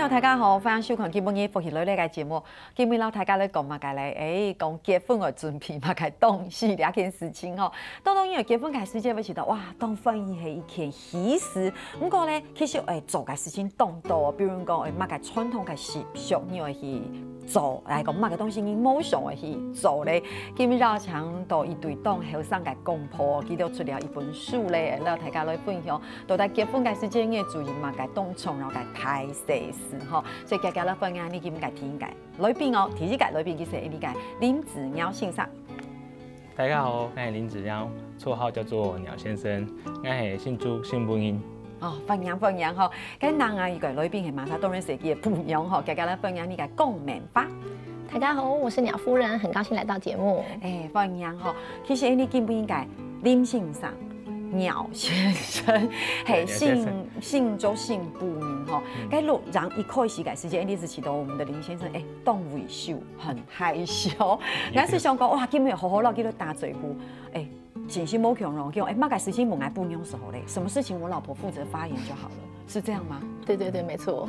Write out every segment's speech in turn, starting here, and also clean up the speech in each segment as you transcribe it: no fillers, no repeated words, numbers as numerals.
友大家好，欢迎收看今晡日福气女咧个节目。今晡老大家咧讲嘛，家来讲结婚的准备嘛，该动是两件事情吼。当因为结婚个时间要知道，哇，当婚姻是一件喜事。不过咧，其实做个事情动多，比如讲嘛个传统个习俗，你会去做，来讲嘛个东西你某想会去做咧。今晡绕墙到一对当后生个公婆，记得出了一本书咧，让大家来分享，到底结婚个时间嘅注意嘛，该动从，然后该太细事吼。所以家家咧分享，你今该听解。来宾哦，提起解来宾其实会理解林子鸟先生。大家好，我是林子鸟，绰号叫做鸟先生，我是姓朱姓本英。哦，分享吼，跟人啊，一个来宾是马萨多人设计的不一样吼，家家咧分享你个共鸣法。大家好，我是鸟夫人，很高兴来到节目。分享吼，其实你应不应该林先生？鸟先生，嘿，姓周姓不明哈。该路让一开始个时间，一直起到我们的林先生，动维修很害羞。俺是想讲哇，今日好好了，给他打嘴呼，真心冇强容，叫嘛个事情问俺不用手嘞，什么事情我老婆负责发言就好了，是这样吗？对，没错。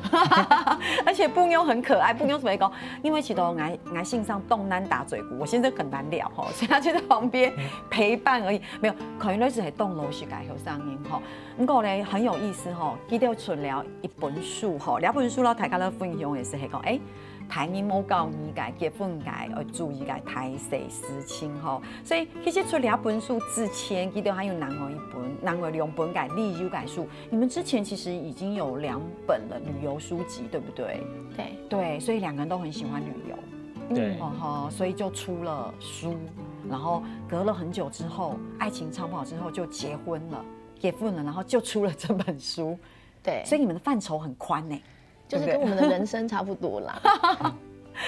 而且布妞很可爱，布妞怎么讲？因为其实俺信上动难打嘴鼓，我现在很难聊哈，所以他就在旁边陪伴而已，没有。可能那是系动楼是改后上音哈。不过呢很有意思哈，记得出了一本书哈，两本书啦，大家咧分享也是系讲台语冇教你个结婚个要注意个太细事情吼，所以其实出两本书之前，记得还有另外两本个旅游个书。你们之前其实已经有2本了旅游书籍，对不对？对，所以两个人都很喜欢旅游。对，所以就出了书，然后隔了很久之后，爱情长跑之后就结婚了，然后就出了这本书。对，所以你们的范畴很宽呢。就是跟我们的人生差不多啦，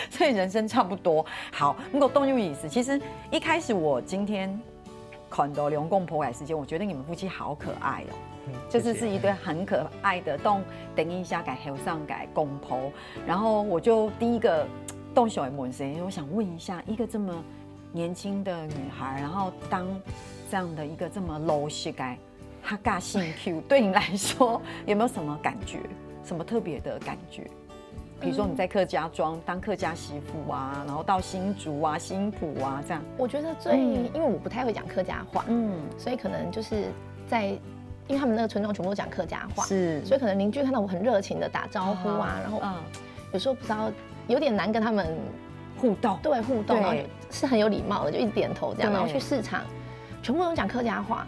所以人生差不多。好，如果动有意思，其实一开始我今天看到两公婆的时间，我觉得你们夫妻好可爱哦，就是一对很可爱的等一下改后上改公婆。然后我就第一个动小的问谁，我想问一下，一个这么年轻的女孩，然后当这样的一个这么 low 式改哈嘎性 Q， 对你来说有没有什么感觉？什么特别的感觉？比如说你在客家庄当客家媳妇啊，然后到新竹啊、新埔啊这样。我觉得因为我不太会讲客家话，所以可能就是因为他们那个村庄全部都讲客家话，是，所以可能邻居看到我很热情的打招呼啊，然后有时候不知道有点难跟他们互动，对，然后是很有礼貌的，就一直点头这样，然后去市场。全部都讲客家话，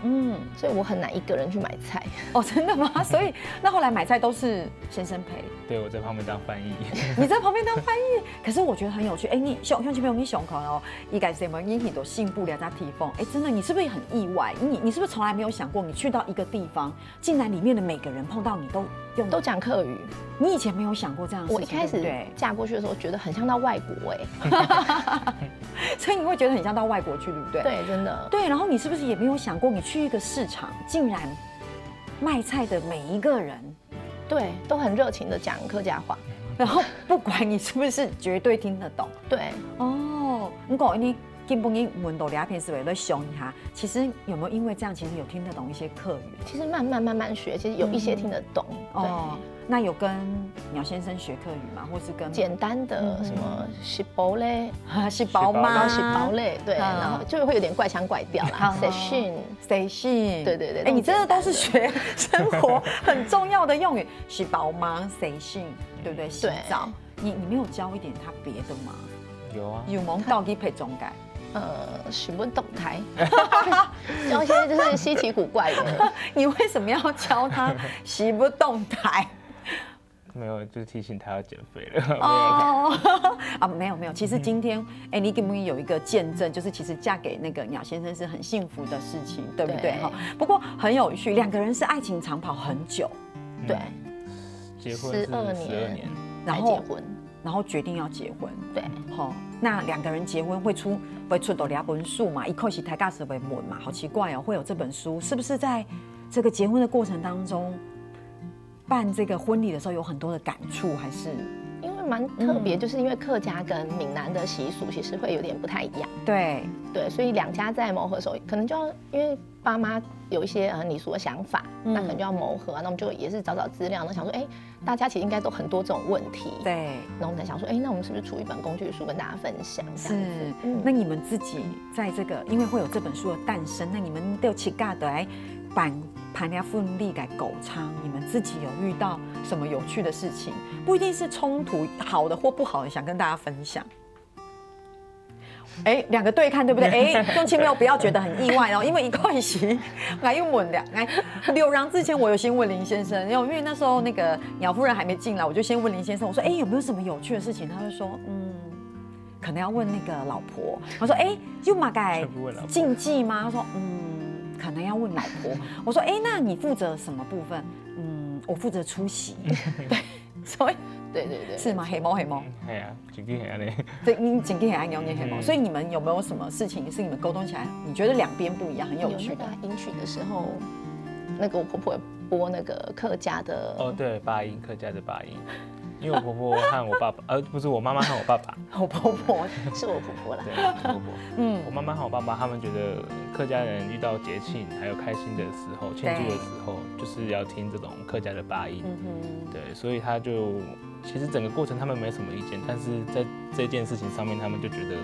所以我很难一个人去买菜。哦，真的吗？所以那后来买菜都是先生陪？对，我在旁边当翻译。你在旁边当翻译？可是我觉得很有趣。你像朋友，你想看哦，一改什么引起都信不了在地方。真的，你是不是很意外？你是不是从来没有想过，你去到一个地方，竟然里面的每个人碰到你都讲客语？你以前没有想过这样的事情？我一开始嫁过去的时候，觉得很像到外国所以你会觉得很像到外国去，对不对？对，真的。对，然后你是不是也没有想过，你去一个市场，竟然卖菜的每一个人，对，都很热情的讲客家话，然后不管你是不是绝对听得懂。对，不过你基本上问到两篇思维来想一下，其实有没有因为这样，其实有听得懂一些客语？其实慢慢学，其实有一些听得懂。那有跟鸟先生学客语吗？或是跟简单的什么洗包嘞、洗包吗？洗包嘞，对，然后就会有点怪腔怪调啦。谁训？对，你真的都是学生活很重要的用语，洗包吗？谁训？对不对？洗澡，你没有教一点他别的吗？有啊，有蒙到底配中改。许不动态，教一些就是稀奇古怪的。你为什么要教他习不动态？没有，就是提醒他要减肥了。没有。其实今天，你给不给有一个见证，就是其实嫁给那个鸟先生是很幸福的事情，对不对？不过很有趣，两个人是爱情长跑很久，对，结婚是12年，然后决定要结婚，对，那两个人结婚会出到两本书嘛？一开始大家是会问嘛，好奇怪哦，会有这本书，是不是在这个结婚的过程当中？办这个婚礼的时候有很多的感触，还是因为蛮特别，就是因为客家跟闽南的习俗其实会有点不太一样。对，所以两家在谋合的时候，可能就要因为爸妈有一些礼俗的想法，那可能就要谋合啊。那我们就也是找资料，那想说，大家其实应该都很多这种问题。对，那我们才想说，那我们是不是出一本工具书跟大家分享？是，那你们自己在这个，因为会有这本书的诞生，那你们都有起尬的来盘家奋力改狗仓，你们自己有遇到什么有趣的事情？不一定是冲突，好的或不好的，想跟大家分享。两个对看对不对？用亲朋友不要觉得很意外哦，因为一块席来又问两来刘让之前我有先问林先生，因为那时候那个鸟夫人还没进来，我就先问林先生，我说有没有什么有趣的事情？他就说可能要问那个老婆。我说就马改禁忌吗？他说可能要问老婆。我说那你负责什么部分？我负责出席。对，所以。对，是吗？黑猫，系啊，警惕黑暗嘞。对，警惕黑暗，了解黑猫。所以你们有没有什么事情是你们沟通起来，你觉得两边不一样，很有趣的？迎娶的时候，那个我婆婆播那个客家的。对，八音，客家的八音。因为我婆婆和我爸爸，不是我妈妈和我爸爸。我婆婆是我婆婆啦。对，婆婆。我妈妈和我爸爸他们觉得客家人遇到节庆还有开心的时候、庆祝的时候，就是要听这种客家的八音。对，所以他就其实整个过程他们没什么意见，但是在这件事情上面，他们就觉得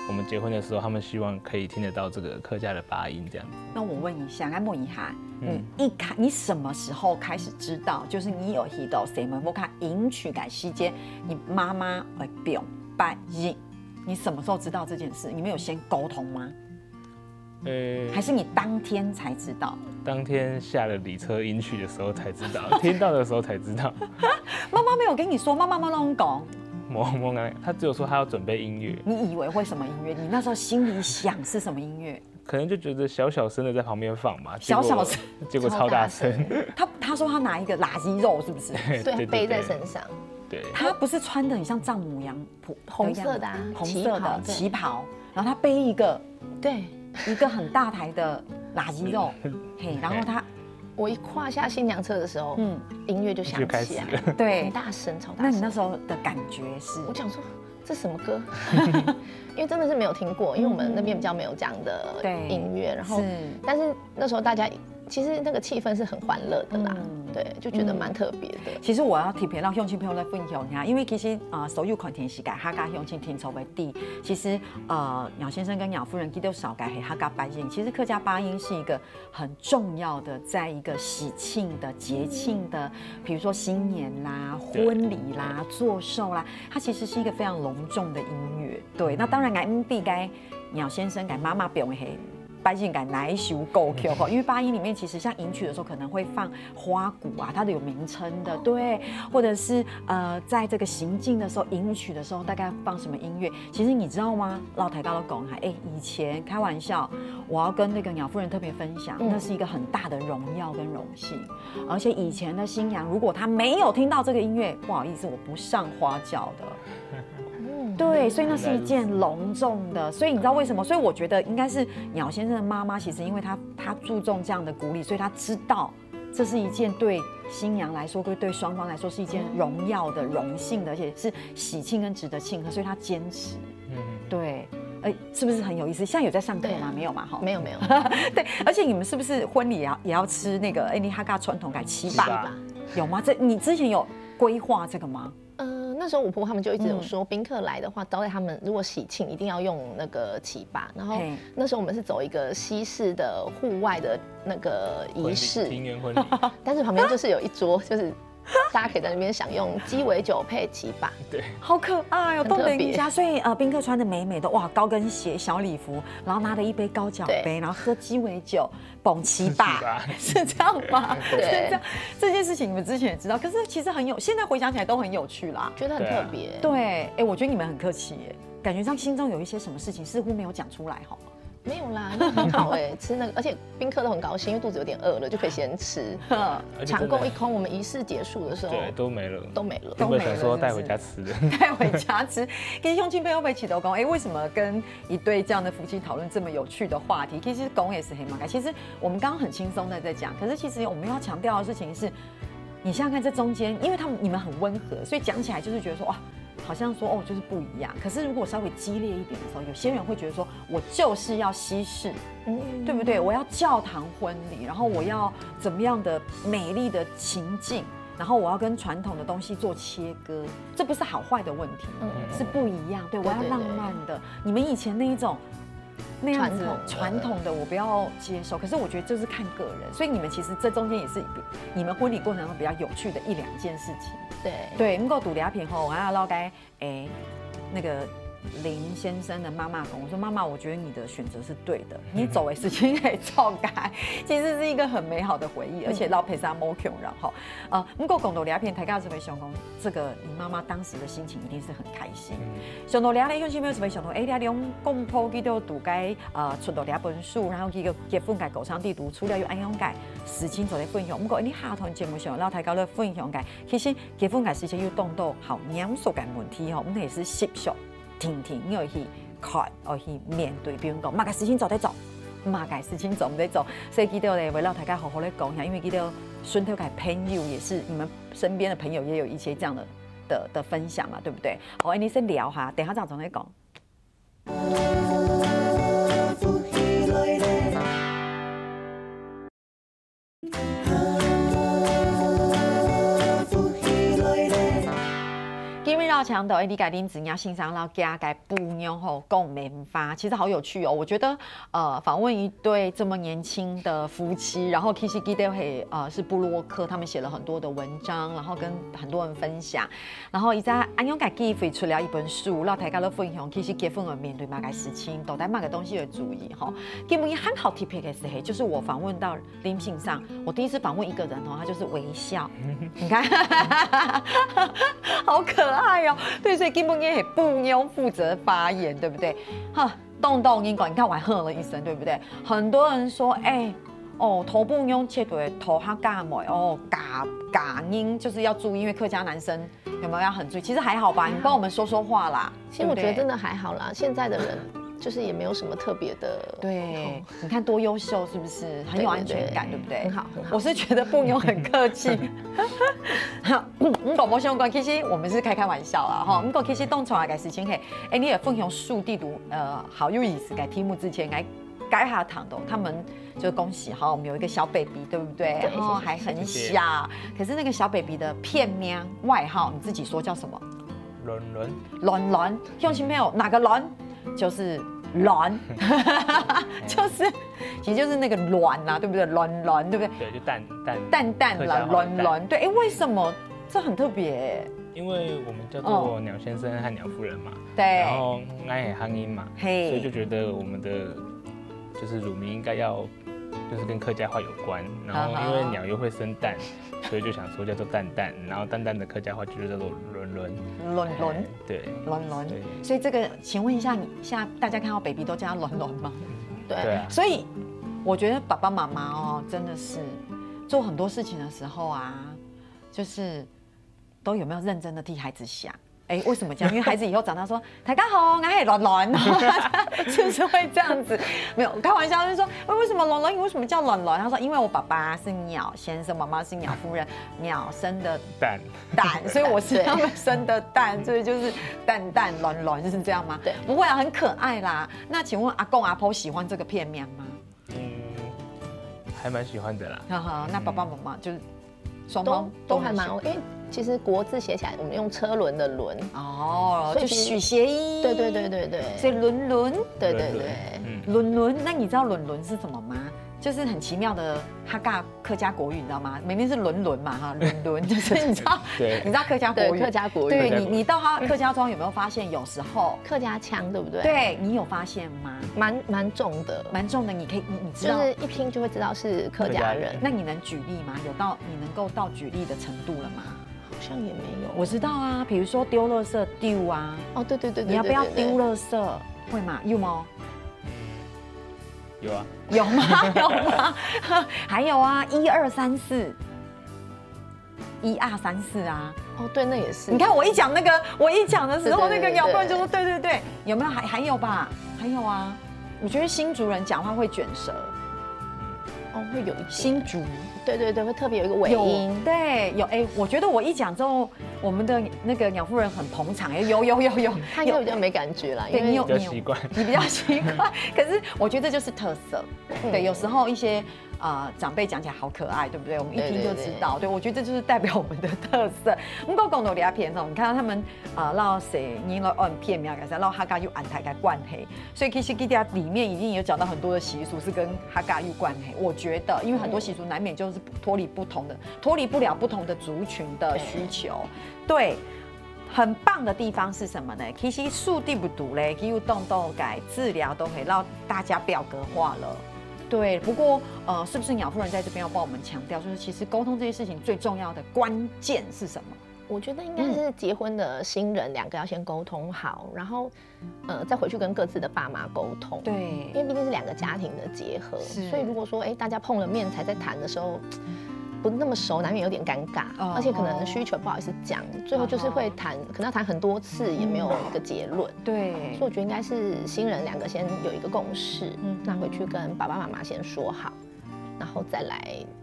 我们结婚的时候，他们希望可以听得到这个客家的八音这样子。那我问一下，安莫一下，你什么时候开始知道，就是你有遇到谁们我看迎娶改期间，你妈妈会表八音，你什么时候知道这件事？你们有先沟通吗？还是你当天才知道？当天下了礼车迎娶的时候才知道，听到的时候才知道。妈妈没有跟你说，妈妈拢讲。他只有说他要准备音乐。你以为会什么音乐？你那时候心里想是什么音乐？可能就觉得小小声的在旁边放嘛，小声，结果超大声。他说他拿一个垃圾肉，是不是？对，背在身上。对，他不是穿的很像丈母娘，红色的红色的旗袍，然后他背一个，对，一个很大台的垃圾肉，然后我一跨下新娘车的时候，音乐就响起来，对，很大声，超大声。那你那时候的感觉是？我想说这什么歌？因为真的是没有听过，因为我们那边比较没有这样的音乐，然后，但是那时候大家其实那个气氛是很欢乐的啦，对，就觉得蛮特别的。其实我要特别让乡亲朋友来分享一下，因为其实所有看电视嘅客家乡亲听筹为地，其实鸟先生跟鸟夫人佢都少改系客家八音。其实客家八音是一个很重要的，在一个喜庆的节庆的，比如说新年啦、婚礼啦、做寿啦，它其实是一个非常隆重的音乐。对，那当然俺弟该鸟先生给妈妈表现。八音感哪一首歌曲哈？因为八音里面其实像迎娶的时候可能会放花鼓啊，它的有名称的，对，或者是在这个行进的时候，迎娶的时候大概放什么音乐？其实你知道吗？老台高都讲还以前开玩笑，我要跟那个鸟夫人特别分享，那是一个很大的荣耀跟荣幸，而且以前的新娘如果她没有听到这个音乐，不好意思，我不上花轿的。对，所以那是一件隆重的，所以你知道为什么？所以我觉得应该是鸟先生的妈妈，其实因为她注重这样的鼓励，所以她知道这是一件对新娘来说，对双方来说是一件荣耀的、荣幸的，而且是喜庆跟值得庆贺，所以她坚持。对，是不是很有意思？现在有在上课吗？没有嘛？哈，没有。对，而且你们是不是婚礼也要吃那个你哈嘎传统改糍粑？有吗？你之前有规划这个吗？那时候我婆婆他们就一直有说，宾客来的话，招待他们如果喜庆一定要用那个糍粑。然后那时候我们是走一个西式的户外的那个仪式，庭园婚礼，但是旁边就是有一桌，就是大家可以在那边享用鸡尾酒配糍粑。对，好可爱哦，东北一家。所以宾客穿的美美的，哇，高跟鞋、小礼服，然后拿着一杯高脚杯，然后喝鸡尾酒。蹦糍粑是这样吗？对，这件事情你们之前也知道，可是其实现在回想起来都很有趣啦，觉得很特别。对，我觉得你们很客气耶，感觉上心中有一些什么事情似乎没有讲出来哈。没有啦，那很好吃那个，而且宾客都很高兴，因为肚子有点饿了，就可以先吃。抢购一空，我们仪式结束的时候，对，都没了。都没了。想说带回家吃的，带回家吃。跟乡亲朋友们一起都讲，为什么跟一对这样的夫妻讨论这么有趣的话题？其实讲也是黑马。其实我们刚刚很轻松的在讲，可是其实我们要强调的事情是，你想想看这中间，因为你们很温和，所以讲起来就是觉得说哇。好像说哦就是不一样。可是如果稍微激烈一点的时候，有些人会觉得说我就是要西式，对不对？我要教堂婚礼，然后我要怎么样的美丽的情境，然后我要跟传统的东西做切割，这不是好坏的问题，是不一样。对，我要浪漫的，你们以前那一种。那样子传统的我不要接受，可是我觉得这是看个人，所以你们其实这中间也是你们婚礼过程中比较有趣的1、2件事情。对，如果赌俩品后，我要老该那个林先生的妈妈跟我说：“妈妈，我觉得你的选择是对的，你走的事情可以照改，其实是一个很美好的回忆，而且老陪上某 Q， 然后如果讲到俩片台下这位熊公，这个你妈妈当时的心情一定是很开心。想到俩咧，有没有什么想到？俩用公婆记到读该出到俩本书，然后佢个结婚嘅狗场地图，除了有安样嘅事情做嚟分享，不過你下堂節目上老大家咧分享嘅，其實結婚嘅事情要當到好嚴肅嘅問題吼，我們係是習俗。天要去看，要去面對，比如講，乜嘅事情做得做，乜嘅事情做唔得做，所以記得咧，為了大家好好的講一下，因為記得順頭嘅朋友也是你們身邊的朋友，也有一些這樣的分享嘛，對不對？好，你先聊下，等下再同你講。绕墙的，你改林子要欣赏到家改不用后共棉发，其实好有趣哦。我觉得访问一对这么年轻的夫妻，然后 Kissy Gide 是部落客，他们写了很多的文章，然后跟很多人分享。然后一在安永改记飞出了一本书，让大家都分享 Kissy 结婚而面对嘛个事情，到底嘛个东西的注意哈。基本很好 tip 的是就是我访问到林信上，我第一次访问一个人哦，他就是微笑，你看，好可爱。对，所以根本也不用负责发言，对不对？哈，动音管，你看我还哼了一声，对不对？很多人说，头不用切对，头哈嘎没嘎音，就是要注意，因为客家男生有没有要很注意？其实还好吧，你帮我们说说话啦。其实我觉得真的还好啦，现在的人。就是也没有什么特别的，对，你看多优秀，是不是很有安全感，对不对？很好，很好。我是觉得不用很客气。广播相关，其实我们是开玩笑啊，哈。其实动出来的事情，你也分享数地图，好有意思。改题目之前，改下堂的，他们就恭喜哈，我们有一个小 baby， 对不对？然后还很小，可是那个小 baby 的片名外号，你自己说叫什么？伦，用心没有？哪个伦？就是卵，就是其实就是那个卵啦，对不对？卵，对不对？对，就蛋啦，卵。对，为什么？这很特别。因为我们叫做鸟先生和鸟夫人嘛，对。然后爱也汉音嘛，所以就觉得我们的就是乳名应该要就是跟客家话有关，然后因为鸟又会生蛋，所以就想说叫做蛋，然后蛋的客家话就是叫做伦，对，伦，所以这个，请问一下，你现在大家看到 baby 都叫他伦吗？对，所以我觉得爸爸妈妈哦，真的是做很多事情的时候啊，就是都有没有认真的替孩子想？为什么这样？因为孩子以后长大说大家好，我是卵，是不是会这样子？没有开玩笑，就是说为什么卵？你为什么叫卵？他说因为我爸爸是鸟先生，妈妈是鸟夫人，鸟生的蛋，所以我是他们生的蛋，所以就是蛋卵，就是这样吗？对，不会啊，很可爱啦。那请问阿公阿婆喜欢这个片面吗？还蛮喜欢的啦。那爸爸妈妈就是双方都还蛮，因为其实国字写起来，我们用车轮的轮就取谐音。对，所以伦，对，伦。那你知道伦是什么吗？就是很奇妙的哈嘎客家国语，你知道吗？明明是伦嘛哈，伦就是你知道，对，你知道客家国语，客家国语。对你到他客家庄有没有发现，有时候客家腔对不对？对你有发现吗？蛮重的，你可以你知道，就是一听就会知道是客家人。那你能举例吗？你能够到举例的程度了吗？好像也没有。我知道啊，比如说丢垃圾丢啊。哦，对，你要不要丢垃圾？会吗？有吗？有啊。有吗？还有啊，1、2、3、4，1、2、3、4啊。哦，对，那也是。你看我一讲的时候，那个鸟棍就说对，有没有？还有吧？还有啊。我觉得新竹人讲话会卷舌。会有一新竹，对，会特别有一个尾音。对，有我觉得我一讲之后，我们的那个鸟夫人很捧场，有，他应该比较没感觉啦，因为你比较习惯，你比较习惯。可是我觉得这就是特色，对，有时候一些长辈讲起来好可爱，对不对？我们一听就知道，对，我觉得这就是代表我们的特色。我们讲到俩片哦，你看到他们绕谁，你来按片苗，改成绕哈嘎又安台改灌黑，所以其实给大家里面已经有讲到很多的习俗是跟哈嘎又灌黑。我觉得，因为很多习俗难免就是脱离不了不同的族群的需求，对。很棒的地方是什么呢？其实树地不毒嘞，给动动改治疗都可以让大家表格化了。对，不过是不是鸟夫人在这边要帮我们强调，就是其实沟通这些事情最重要的关键是什么？我觉得应该是结婚的新人两个要先沟通好，然后再回去跟各自的爸妈沟通。对，因为毕竟是两个家庭的结合，所以如果说大家碰了面才在谈的时候，不那么熟，难免有点尴尬，而且可能需求不好意思讲，最后就是会谈，可能要谈很多次也没有一个结论。对，所以我觉得应该是新人两个先有一个共识，那回去跟爸爸妈妈先说好，然后再来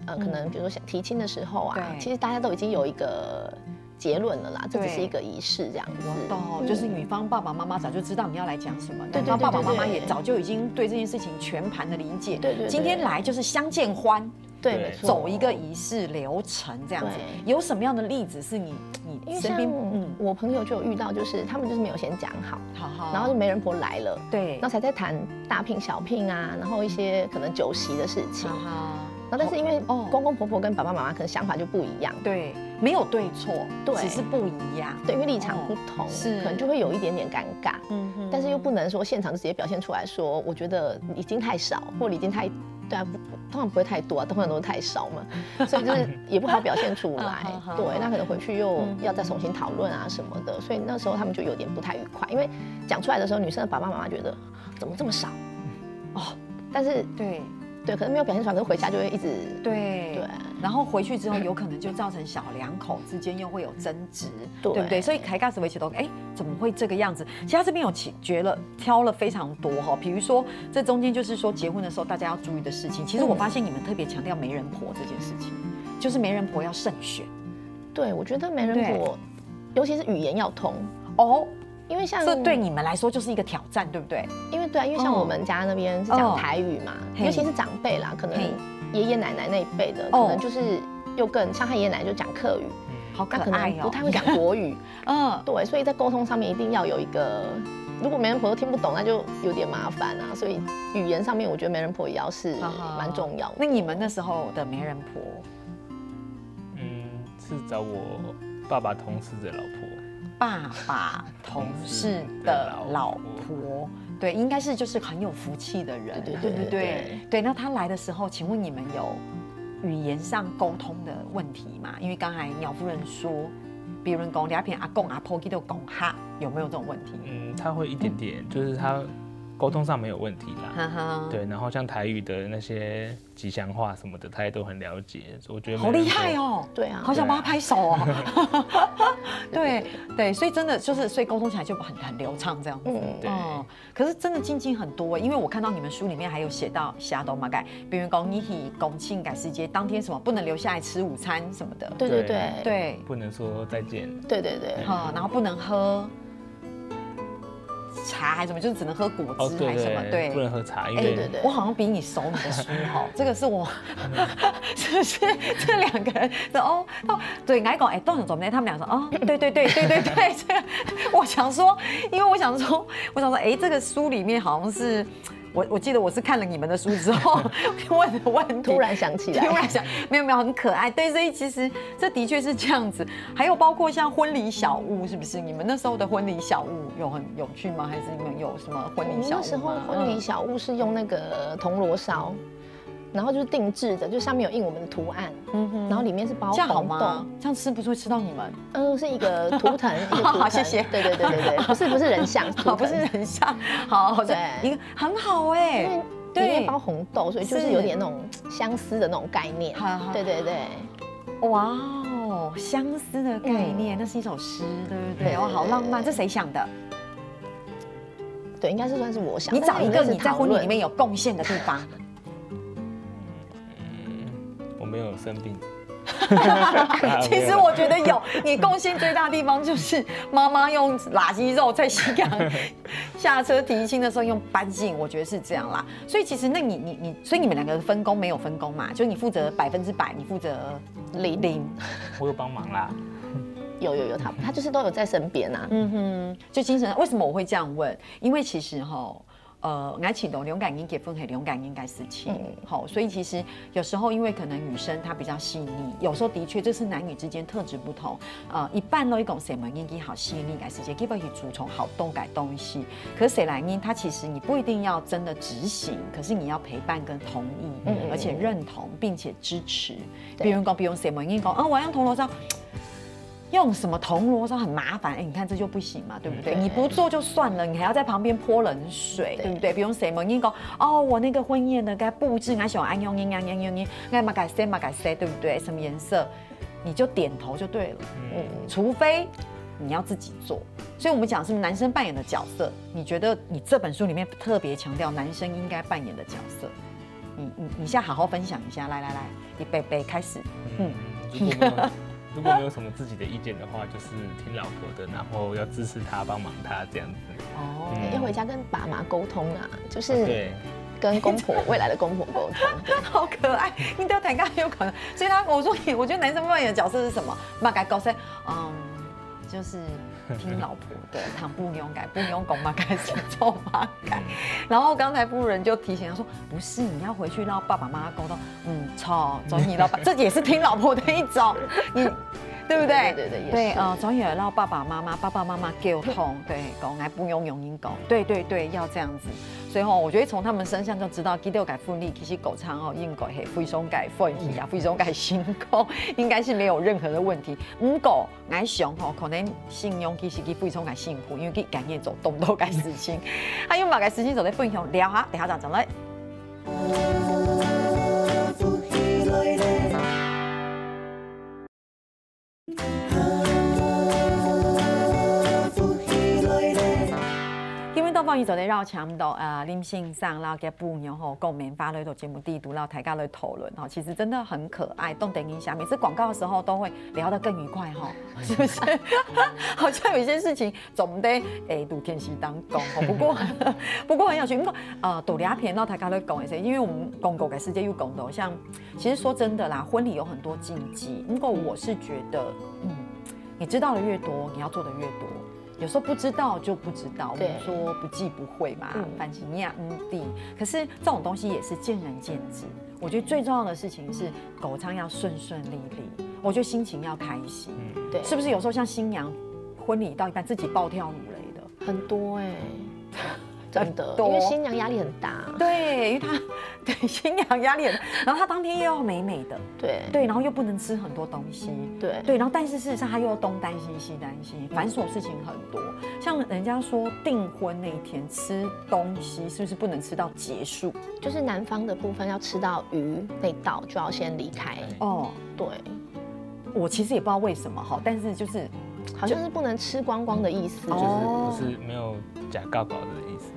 可能比如说想提亲的时候啊，其实大家都已经有一个结论了啦，这只是一个仪式这样子。哦，就是女方爸爸妈妈早就知道你要来讲什么，男方爸爸妈妈也早就已经对这件事情全盘的理解。对，今天来就是相见欢。对，没错，走一个仪式流程这样子。有什么样的例子是你身边？我朋友就有遇到，就是他们就是没有先讲好，然后就媒人婆来了，对，然后才在谈大聘小聘啊，然后一些可能酒席的事情。然后但是因为公公婆婆跟爸爸妈妈可能想法就不一样，对，没有对错，对，只是不一样，对，因为立场不同，是可能就会有一点点尴尬，但是又不能说现场就直接表现出来说，我觉得已经太少，或者已经太。对啊，通常不会太多啊，通常都是太少嘛，所以就是也不好表现出来。对，那可能回去又要再重新讨论啊什么的，所以那时候他们就有点不太愉快，因为讲出来的时候，女生的爸爸妈妈觉得怎么这么少哦，但是对，可能没有表现出来，可是回家就会一直对，然后回去之后有可能就造成小两口之间又会有争执，对不对？所以凯嘎斯维奇都怎么会这个样子？其实他这边有挑了非常多哈，比如说这中间就是说结婚的时候大家要注意的事情。其实我发现你们特别强调媒人婆这件事情，就是媒人婆要慎选。对，我觉得媒人婆，尤其是语言要通哦。因为像这对你们来说就是一个挑战，对不对？因为像我们家那边是讲台语嘛，尤其是长辈啦，可能爷爷奶奶那一辈的，可能就是又更像他爷爷奶奶就讲客语，好可爱哦，不太会讲国语，对，所以在沟通上面一定要有一个，如果媒人婆都听不懂，那就有点麻烦啊。所以语言上面，我觉得媒人婆也要是蛮重要的。那你们那时候的媒人婆，是找我爸爸同事的老婆。爸爸同事的老婆，对，应该是就是很有福气的人，对不对？对，那他来的时候，请问你们有语言上沟通的问题吗？因为刚才鸟夫人说，比如讲两片阿公阿婆都讲哈，有没有这种问题？他会一点点，就是他沟通上没有问题啦。对，然后像台语的那些吉祥话什么的，他也都很了解。我觉得好厉害哦！对啊，好想帮他拍手哦。对，所以真的就是，所以沟通起来就很流畅这样子。对。可是真的精进很多，因为我看到你们书里面还有写到虾都嘛改，比如讲你去公庆改时节当天什么不能留下来吃午餐什么的。对，不能说再见。对。然后不能喝茶还是什么，就是只能喝果汁还是什么？对，不能喝茶。因为我好像比你熟你的书哈，这个是我，是不是这两个人说对，来讲动手怎么呢？他们俩说对，这个我想说，因为我想说，这个书里面好像是。我记得我是看了你们的书之后问的问题，突然想起来，没有很可爱，对，所以其实这的确是这样子。还有包括像婚礼小物，是不是？你们那时候的婚礼小物有很有趣吗？还是你们有什么婚礼小物吗？那时候婚礼小物是用那个铜锣烧。然后就是定制的，就上面有印我们的图案，然后里面是包红豆。这样好吗？这样吃不会吃到你们？是一个图腾，一个图腾。好，谢谢。对，不是人像，不是人像。好，对，一个很好哎，因为里面包红豆，所以就是有点那种相思的那种概念。对。哇哦，相思的概念，那是一首诗，对不对？哇，好浪漫，这谁想的？对，应该是算是我想。你找一个你在婚礼里面有贡献的地方。我没有生病。其实我觉得有，你贡献最大的地方就是妈妈用垃圾肉在新娘下车提亲的时候用搬进，我觉得是这样啦。所以其实那所以你们两个分工没有分工嘛？就你负责100%，你负责零。我有帮忙啦。有，他就是都有在身边啊。就精神。为什么我会这样问？因为其实爱情的勇敢应结婚很勇敢应该事情。好，所以其实有时候因为可能女生她比较细腻，有时候的确这是男女之间特质不同。一半都一讲谁们应该好细腻改时间，基本去主从好动改东西。可是谁来因他其实你不一定要真的执行，可是你要陪伴跟同意，而且认同并且支持。比如讲谁们应该讲我要用铜锣烧。用什么铜锣烧很麻烦，你看这就不行嘛，对不对？你不做就算了，你还要在旁边泼冷水，对不对？比如谁们讲我那个婚宴的该布置，该想安用，该嘛改塞，对不对？什么颜色，你就点头就对了。除非你要自己做。所以我们讲是男生扮演的角色，你觉得你这本书里面特别强调男生应该扮演的角色，你现在好好分享一下，来，预备开始。如果没有什么自己的意见的话，就是听老婆的，然后要支持她、帮忙她这样子。要回家跟爸妈沟通啊，就是跟未来的公婆沟通。好可爱，你都谈有可能。所以我觉得男生扮演的角色是什么？马改高塞，就是听老婆的，躺不勇敢，不勇敢嘛改是做嘛改。然后刚才夫人就提醒他说，不是，你要回去让爸爸妈妈沟通。错，总你老爸，这也是听老婆的一种，对不对？对，总也让爸爸妈妈沟通，对，讲爱不用音讲，对，要这样子。所以我觉得从他们身上就知道，基督改婚礼其实狗仓应该是非常改欢喜啊，非常改成功，应该是没有任何的问题。不过爱想可能信用其实非常改幸福，因为佢感业走动都改事情，还有马改事情走在分享聊下，等下讲来。放伊就咧绕墙度林信上，然后嘅布牛吼共鸣发了一节目地图，然后大家来讨论哈，其实真的很可爱。动等一下，每次广告的时候都会聊得更愉快哈，是不是？好像有一些事情总得杜天熙当讲，不过很有趣。不过杜俩片到大家来讲一些，因为我们公共嘅世界又讲到像，其实说真的啦，婚礼有很多禁忌。不过我是觉得，你知道的越多，你要做的越多。有时候不知道就不知道，我们说不忌不讳嘛，反正你呀地。可是这种东西也是见仁见智。我觉得最重要的事情是狗仓要顺顺利利，我觉得心情要开心。对，是不是有时候像新娘婚礼到一半自己暴跳如雷的很多真的，因为新娘压力很大。对，因为她新娘压力很大，然后她当天又要美美的，对，然后又不能吃很多东西，对，然后但是事实上她又要东担心西担心，繁琐事情很多。像人家说订婚那一天吃东西是不是不能吃到结束？就是男方的部分要吃到鱼那道就要先离开。对，我其实也不知道为什么哈，但是就是好像是不能吃光光的意思，就是不是没有假告的意思。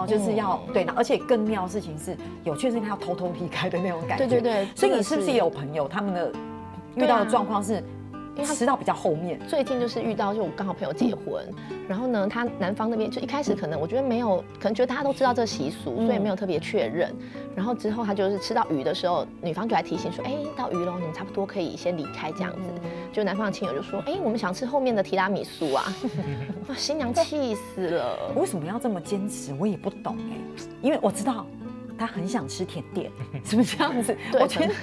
就是要对，而且更妙的事情是，有趣的是他要偷偷离开的那种感觉。对，所以你是不是也有朋友，他们的遇到的状况是，因为他吃到比较后面。最近就是遇到，就我刚好朋友结婚，然后呢，他男方那边就一开始可能我觉得没有，可能觉得大家都知道这习俗，所以没有特别确认。然后之后他就是吃到鱼的时候，女方就来提醒说，到鱼喽，你们差不多可以先离开这样子。就男方的亲友就说，我们想吃后面的提拉米苏啊，新娘气死了。为什么要这么坚持？我也不懂因为我知道他很想吃甜点，是不是这样子？我觉得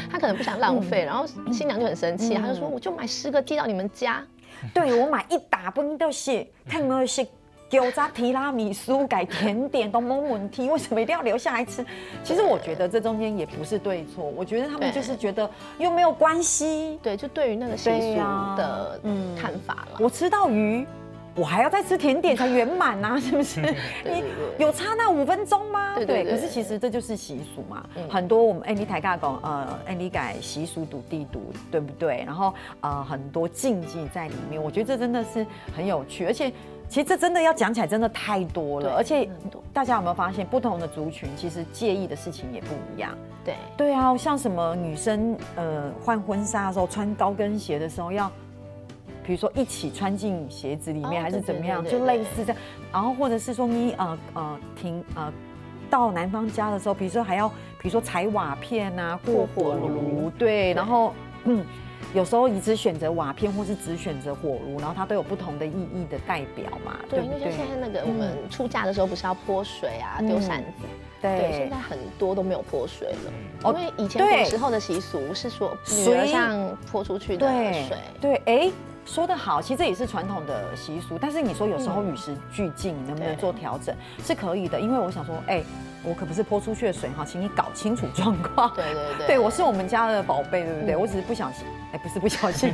他可能不想浪费，然后新娘就很生气，他就说我就买10个寄到你们家。对，我买一大本都是，看有没有是油炸提拉米苏改甜点都没问题，为什么一定要留下来吃？其实我觉得这中间也不是对错，我觉得他们就是觉得又没有关系。对，就对于那个习俗的看法了。我吃到鱼，我还要再吃甜点才圆满啊，是不是？你有差那5分钟吗？对。可是其实这就是习俗嘛，很多我们你台尬讲你改习俗赌地赌，对不对？然后很多禁忌在里面，我觉得这真的是很有趣，而且其实这真的要讲起来真的太多了，而且大家有没有发现，不同的族群其实介意的事情也不一样。对啊，像什么女生换婚纱的时候穿高跟鞋的时候要，比如说一起穿进鞋子里面，还是怎么样，就类似这样。然后或者是说你到男方家的时候，比如说还要，比如说踩瓦片啊，过火炉，对，然后有时候你只选择瓦片，或是只选择火炉，然后它都有不同的意义的代表嘛。对，因为像现在那个我们出嫁的时候不是要泼水啊，丢扇子。对，现在很多都没有泼水了，因为以前古时候的习俗是说女儿像泼出去的水。对，说得好，其实这也是传统的习俗，但是你说有时候与时俱进，能不能做调整是可以的，因为我想说，我可不是泼出去的水哈，请你搞清楚状况。对，我是我们家的宝贝，对不对？我只是不小心，不是不小心，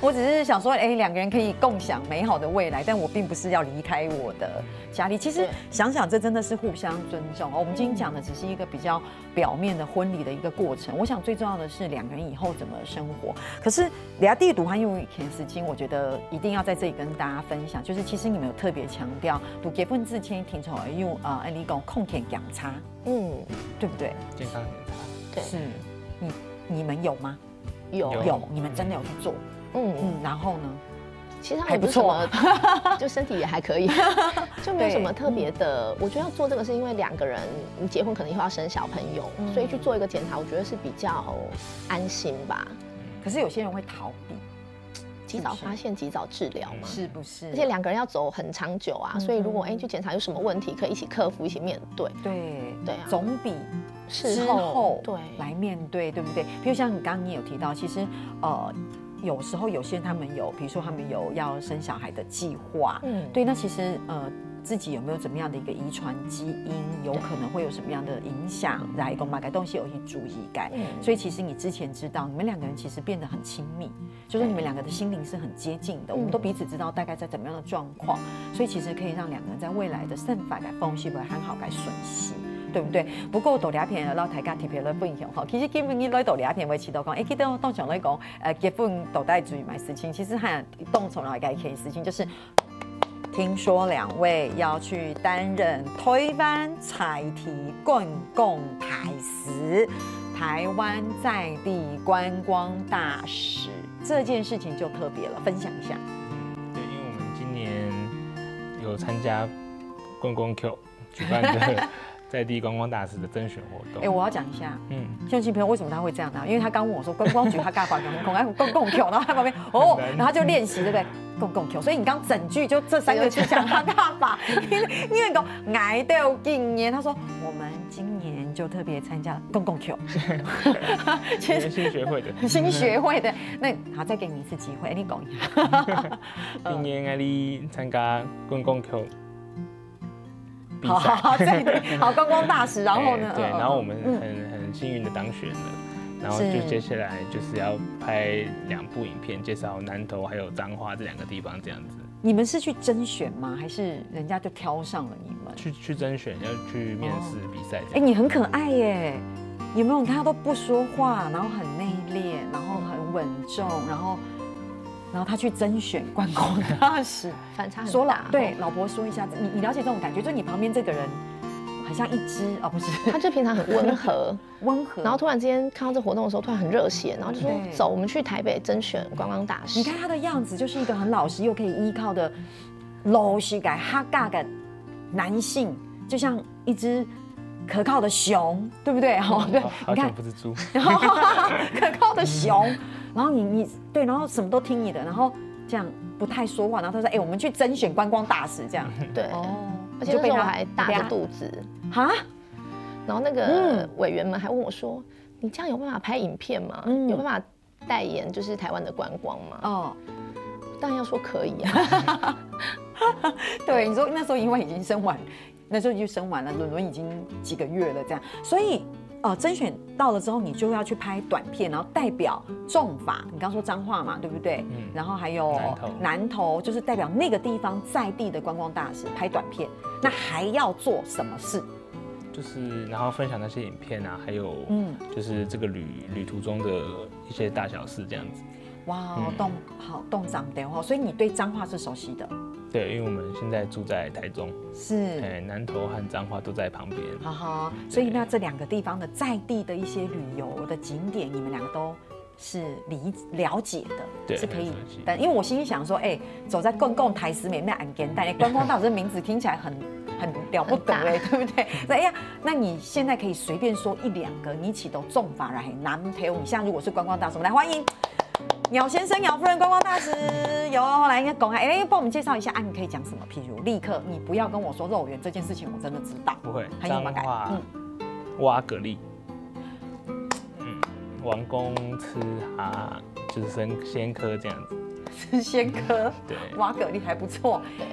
我只是想说，两个人可以共享美好的未来，但我并不是要离开我的家里。其实想想，这真的是互相尊重。我们今天讲的只是一个比较表面的婚礼的一个过程，我想最重要的是两个人以后怎么生活。可是俩地赌还有一件事情，我觉得一定要在这里跟大家分享，就是其实你们有特别强调，赌结婚之前听从用你讲控检检查，对不对？健康检查，对，是你们有吗？有，你们真的有去做？然后呢？其实还不错，就身体也还可以，就没有什么特别的。我觉得要做这个是因为两个人，你结婚可能以后要生小朋友，所以去做一个检查，我觉得是比较安心吧。可是有些人会逃避。及早发现，及早治疗嘛，是不是？而且两个人要走很长久啊，所以如果去检查有什么问题，可以一起克服，一起面对。对啊，总比事后对来面对，对不对？比如像你刚刚也有提到，其实有时候有些人他们有，比如说他们有要生小孩的计划，对，那其实自己有没有怎么样的一个遗传基因，有可能会有什么样的影响，来讲买东西有些注意感。所以其实你之前知道，你们两个人其实变得很亲密，就是你们两个的心灵是很接近的，我们都彼此知道大概在怎么样的状况，所以其实可以让两个人在未来的生活嘅方式會很好嘅順遂。對唔對？不過道理一片，เรา大家特別來分享哈。其實基本呢來道理一片會知道講，記得當場來講，結婚到底注意買事情，其實係當場來嘅一件事情，就是聽說兩位要去擔任台灣在地觀光大使，台灣在地觀光大使這件事情就特別了，分享一下。對，因為我們今年有參加觀光 Q 舉辦的。在地觀光大使的甄選活動，我要講一下，像新朋友為什麼他會這樣呢？因為他剛問我說觀光局他幹嘛公共 Q， 然後他旁邊然後他就練習對不對？公共 Q， 所以你剛整句就這三個字講他幹嘛？因為講挨到今年，他說我們今年就特別參加公共 Q， 其實新學會的，新學會的，那好，再給你一次機會，你講一下。今年我哋參加公共 Q。好，好，觀光大使，然後呢？對，然後我們很幸運的當選了，然後就接下來就是要拍2部影片，介紹南投還有彰化這2個地方，這樣子。你們是去甄選嗎？還是人家就挑上了你們？去甄選，要去面試比賽。你很可愛耶，有沒有？你看他都不說話，然後很內斂，然後很穩重，然後他去甄選觀光大使，反差很大。對，老婆說一下，你了解這種感覺，就你旁邊這個人很像一隻不是，他就平常很溫和，然後突然之間看到這活動的時候，突然很熱血，然後就說走，我們去台北甄選觀光大使。你看他的樣子，就是一個很老實又可以依靠的老實感哈嘎的男性，就像一隻可靠的熊，對不對？對，你看不是豬，可靠的熊。然後你對，然後什麼都聽你的，然後這樣不太說話，然後他說：“我們去甄選觀光大使。”這樣對，而且那時候我還大着肚子哈，然後那個委員們還問我說：“你這樣有辦法拍影片嗎？有辦法代言就是台灣的觀光嗎？”當然要說可以啊。對，你說那時候因為已經生完，那時候就生完了，倫倫已經幾個月了，這樣，所以。甄選到了之後，你就要去拍短片，然後代表眾法。你剛說彰化嘛，對不對？然後還有南投，就是代表那個地方在地的觀光大使拍短片。那還要做什麼事？就是然後分享那些影片啊，還有就是這個旅途中的一些大小事這樣子。哇，动长的哦，所以你对彰化是熟悉的。对，因为我们现在住在台中，是，南投和彰化都在旁边。好好，所以那这2个地方的在地的一些旅游的景点，你们2个都是了解的，对，是可以。但因为我心里想说，走在公共台十美面安简单，观光大使这名字听起来很了不得对不对？所以那你现在可以随便说1、2个你起都重法来南投，你现在如果是观光大使，我们来欢迎鸟先生、鸟夫人观光大使，有来应该讲帮我们介绍一下你可以讲什么？譬如立刻，你不要跟我说肉圆这件事情，我真的知道，不会。彰化挖蛤蜊，王公吃就是鲜科这样子，吃鲜科，对，挖蛤蜊还不错，对，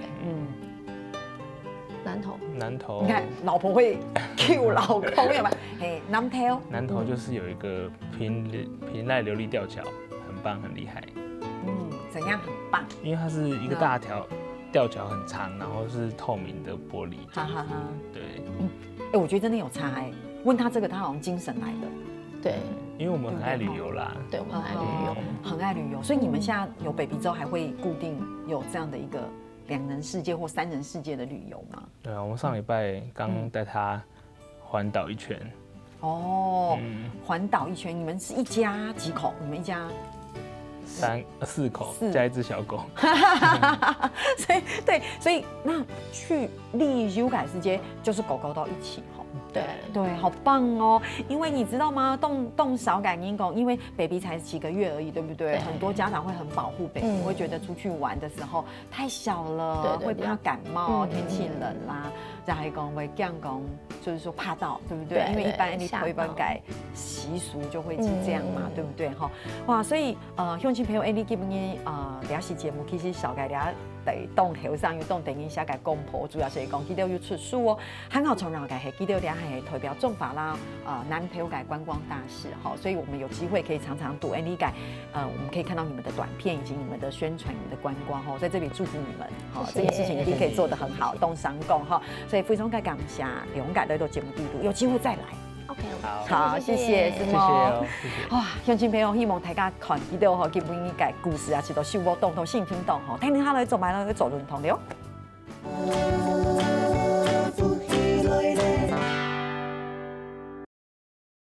南投，你看老婆会 Q 老公有没有？南投就是有一个平赖琉璃吊桥，很棒，很厉害。怎样很棒？因为它是一个大条吊桥，很长，然后是透明的玻璃。哈哈哈。对，我觉得真的有差问他这个，他好像精神来的。对，因为我们很爱旅游啦。对，我们很爱旅游，很爱旅游。所以你们现在有 baby 之后，还会固定有这样的一个2人世界或3人世界的旅游吗？对啊，我们上礼拜刚带他环岛1圈。环岛1圈，你们是一家几口？你们一家4口，加1只小狗。所以那去丽修改世界就是狗狗都一起对，好棒哦！因为你知道吗？动少感应狗，因为 baby 才几个月而已，对不对？很多家长会很保护 baby，会觉得出去玩的时候太小了，会怕感冒，天气冷啦，然后讲会这样讲，就是说怕到，对不对？因为一般你推本改习俗就会是这样嘛，对不对？哇，所以乡亲朋友，你基本了是节目其实小改了。在动头上有动等一下改公婆，主要是讲记得要出书哦。很好重要改系记得俩系投标重法啦，南投改观光大使所以我们有机会可以常常读你改，我们可以看到你们的短片以及你们的宣传、你们的观光在这里祝福你们这件事情一定可以做得很好，动商共所以非常感谢勇敢的节目地度，有机会再来。OK， 好，谢谢，谢谢哦，谢谢。哇，乡亲朋友，希望大家看记得基本应该故事是都受我动性听懂听听下来做埋了去做认同的